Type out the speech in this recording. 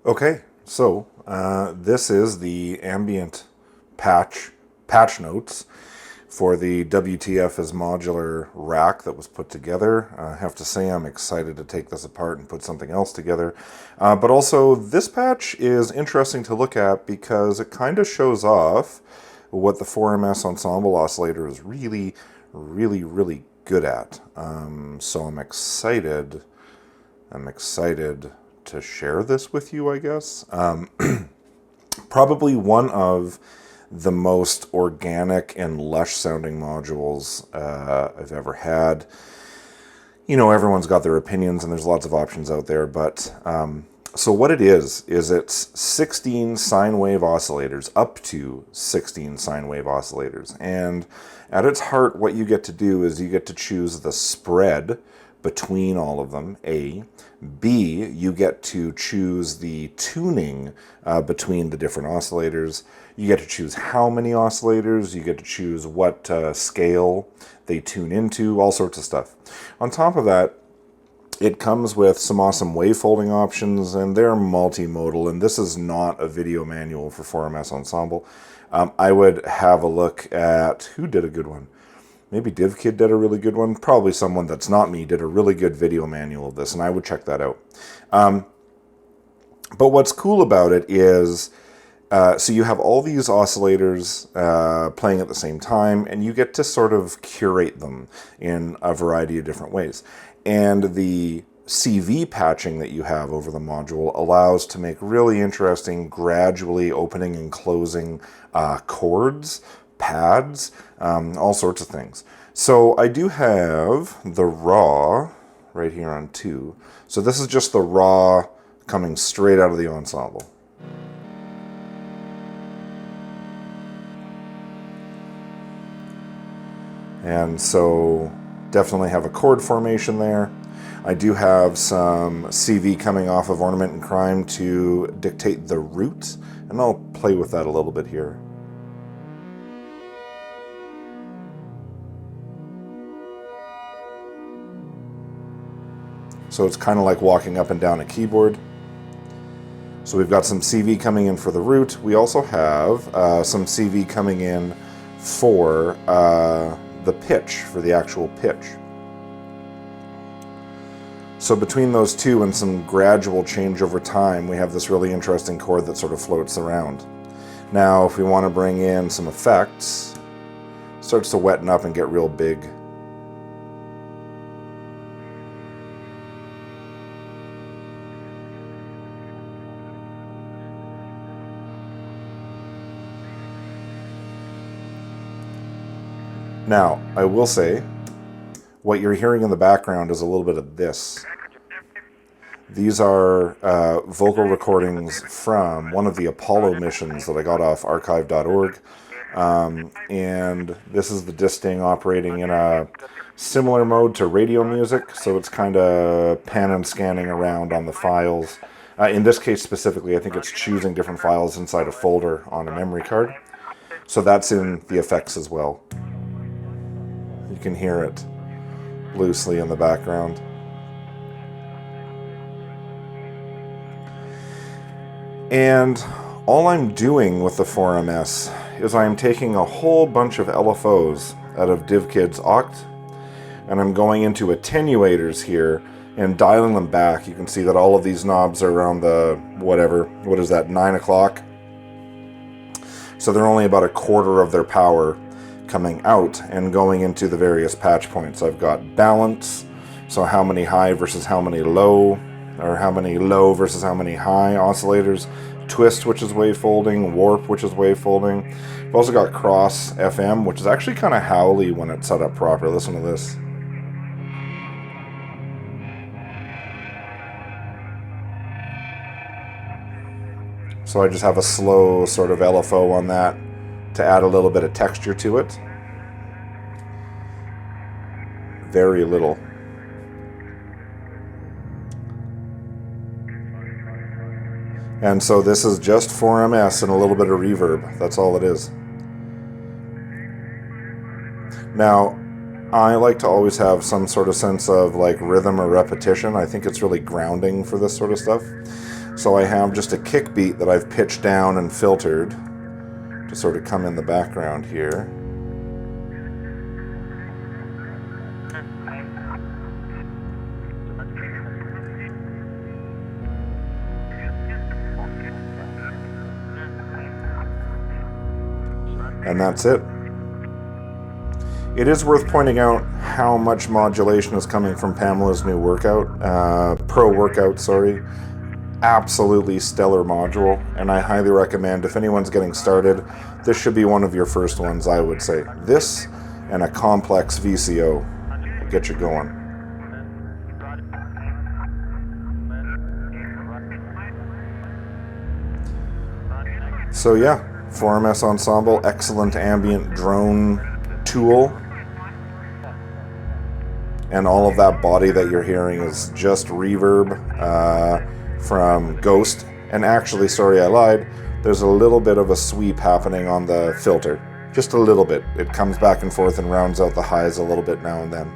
Okay, so this is the ambient patch notes for the WTF is modular rack that was put together. I have to say I'm excited to take this apart and put something else together. But also this patch is interesting to look at because it kind of shows off what the 4MS ensemble oscillator is really, really good at. So I'm excited to share this with you, I guess. Probably one of the most organic and lush sounding modules I've ever had. You know, everyone's got their opinions and there's lots of options out there, but so what it is it's 16 sine wave oscillators, up to 16 sine wave oscillators. And at its heart, what you get to do is you get to choose the spread between all of them, A. B, you get to choose the tuning between the different oscillators. You get to choose how many oscillators, you get to choose what scale they tune into, all sorts of stuff. On top of that, it comes with some awesome wavefolding options, and they're multimodal, and this is not a video manual for 4MS Ensemble. I would have a look at who did a good one. Maybe DivKid did a really good one. Probably someone that's not me did a really good video manual of this, and I would check that out. But what's cool about it is, so you have all these oscillators playing at the same time, and you get to sort of curate them in a variety of different ways. And the CV patching that you have over the module allows to make really interesting, gradually opening and closing chords, pads, all sorts of things. So I do have the raw right here on 2. So this is just the raw coming straight out of the ensemble. And so definitely have a chord formation there. I do have some CV coming off of Ornament and Crime to dictate the root, and I'll play with that a little bit here. So it's kind of like walking up and down a keyboard. So we've got some CV coming in for the root. We also have some CV coming in for the pitch, for the actual pitch. So between those two and some gradual change over time, we have this really interesting chord that sort of floats around. Now, if we want to bring in some effects, it starts to wetten up and get real big. Now, I will say, what you're hearing in the background is a little bit of this. These are vocal recordings from one of the Apollo missions that I got off archive.org. And this is the disting operating in a similar mode to radio music, so it's kind of pan and scanning around on the files. In this case specifically, I think it's choosing different files inside a folder on a memory card. So that's in the effects as well. You can hear it loosely in the background. And all I'm doing with the 4MS is I'm taking a whole bunch of LFOs out of DivKid's Oct, and I'm going into attenuators here and dialing them back. You can see that all of these knobs are around the, what is that, 9 o'clock? So they're only about a quarter of their power coming out and going into the various patch points. I've got balance, so how many high versus how many low, or how many low versus how many high oscillators. Twist, which is wavefolding. Warp, which is wavefolding. I've also got cross FM, which is actually kind of howly when it's set up proper. Listen to this. So I just have a slow sort of LFO on that to add a little bit of texture to it. Very little. And so this is just 4MS and a little bit of reverb. That's all it is. Now, I like to always have some sort of sense of like rhythm or repetition. I think it's really grounding for this sort of stuff. So I have just a kick beat that I've pitched down and filtered to sort of come in the background here. And that's it. It is worth pointing out how much modulation is coming from Pamela's new workout, Pro Workout, sorry. Absolutely stellar module, and I highly recommend, if anyone's getting started, this should be one of your first ones, I would say. This and a complex VCO will get you going. So yeah, 4MS Ensemble, excellent ambient drone tool. And all of that body that you're hearing is just reverb from Ghost. And actually, sorry, I lied, there's a little bit of a sweep happening on the filter. Just a little bit. It comes back and forth and rounds out the highs a little bit now and then.